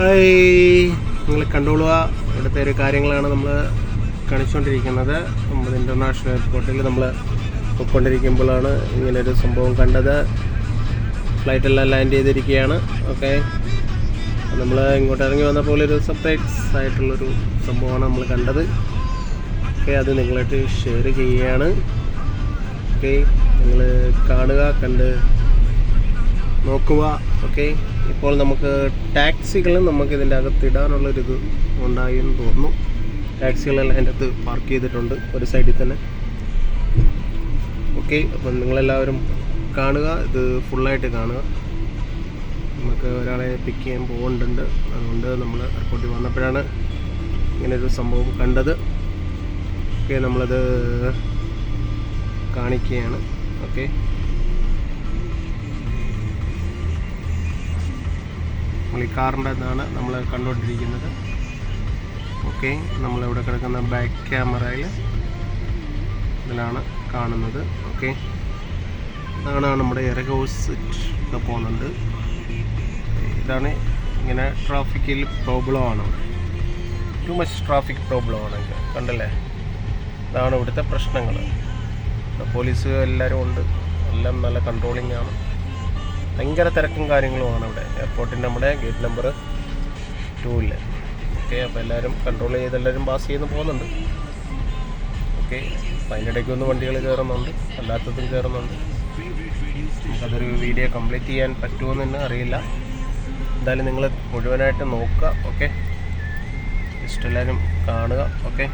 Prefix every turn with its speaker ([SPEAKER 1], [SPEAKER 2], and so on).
[SPEAKER 1] Hi, നിങ്ങൾ കണ്ടോളുക. ഇവിടുത്തെ ഒരു കാര്യങ്ങളാണ് നമ്മൾ കാണിച്ചുകൊണ്ടിരിക്കുന്നത്. നമ്മൾ ഇൻ്റർനാഷണൽ എയർപോർട്ടിൽ നമ്മൾ പോയിക്കൊണ്ടിരിക്കുമ്പോഴാണ് ഇങ്ങനൊരു സംഭവം കണ്ടത്. ഫ്ലൈറ്റെല്ലാം ലാൻഡ് ചെയ്തിരിക്കുകയാണ്. ഓക്കെ, നമ്മൾ ഇങ്ങോട്ട് ഇറങ്ങി വന്നപ്പോൾ ഒരു സർപ്രൈസ് ആയിട്ടുള്ളൊരു സംഭവമാണ് നമ്മൾ കണ്ടത്. ഓക്കെ, അത് നിങ്ങളായിട്ട് ഷെയർ ചെയ്യുകയാണ്. ഓക്കെ, നിങ്ങൾ കാണുക, കണ്ട് നോക്കുക. ഓക്കെ, ഇപ്പോൾ നമുക്ക് ടാക്സികളും നമുക്ക് ഇതിൻ്റെ അകത്ത് ഇടാനുള്ളൊരിത് ഉണ്ടായി എന്ന് തോന്നുന്നു. ടാക്സികളെല്ലാം അതിൻ്റെ അകത്ത് പാർക്ക് ചെയ്തിട്ടുണ്ട് ഒരു സൈഡിൽ തന്നെ. ഓക്കെ, അപ്പം നിങ്ങളെല്ലാവരും കാണുക, ഇത് ഫുള്ളായിട്ട് കാണുക. നമുക്ക് ഒരാളെ പിക്ക് ചെയ്യാൻ പോകുന്നുണ്ട്. അതുകൊണ്ട് നമ്മൾ എയർപോർട്ടിൽ വന്നപ്പോഴാണ് ഇങ്ങനൊരു സംഭവം കണ്ടത്. ഓക്കെ, നമ്മളത് കാണിക്കുകയാണ്. ഓക്കെ, നമ്മൾ ഈ കാറിൻ്റെ നിന്നാണ് നമ്മൾ കണ്ടുകൊണ്ടിരിക്കുന്നത്. ഓക്കെ, നമ്മളിവിടെ കിടക്കുന്ന ബാക്ക് ക്യാമറയിൽ ഇതിലാണ് കാണുന്നത്. ഓക്കെ, ഇതാണ് നമ്മുടെ എയർഹോസ്റ്റ് ഒക്കെ പോകുന്നുണ്ട്. ഇതാണ് ഇങ്ങനെ ട്രാഫിക്കിൽ പ്രോബ്ലമാണ്, ടു മച്ച് ട്രാഫിക് പ്രോബ്ലമാണ്. കണ്ടല്ലേ, ഇതാണ് ഇവിടുത്തെ പ്രശ്നങ്ങൾ. പോലീസ് എല്ലാവരും ഉണ്ട്, എല്ലാം നല്ല കൺട്രോളിംഗ് ആണ്. ഭയങ്കര തിരക്കും കാര്യങ്ങളുമാണ് ഇവിടെ എയർപോർട്ടിൻ്റെ നമ്മുടെ ഗേറ്റ് നമ്പർ 2. ഓക്കെ, അപ്പോൾ എല്ലാവരും കൺട്രോൾ ചെയ്ത് എല്ലാവരും പാസ് ചെയ്ത് പോകുന്നുണ്ട്. ഓക്കെ, അപ്പോൾ അതിനിടയ്ക്ക് ഒന്ന് വണ്ടികൾ കയറുന്നുണ്ട്, അല്ലാത്തതും കയറുന്നുണ്ട്. നമുക്കതൊരു വീഡിയോ കംപ്ലീറ്റ് ചെയ്യാൻ പറ്റുമോയെന്ന് തന്നെ അറിയില്ല. എന്തായാലും നിങ്ങൾ മുഴുവനായിട്ട് നോക്കുക. ഓക്കെ, ജസ്റ്റ് എല്ലാവരും കാണുക. ഓക്കെ.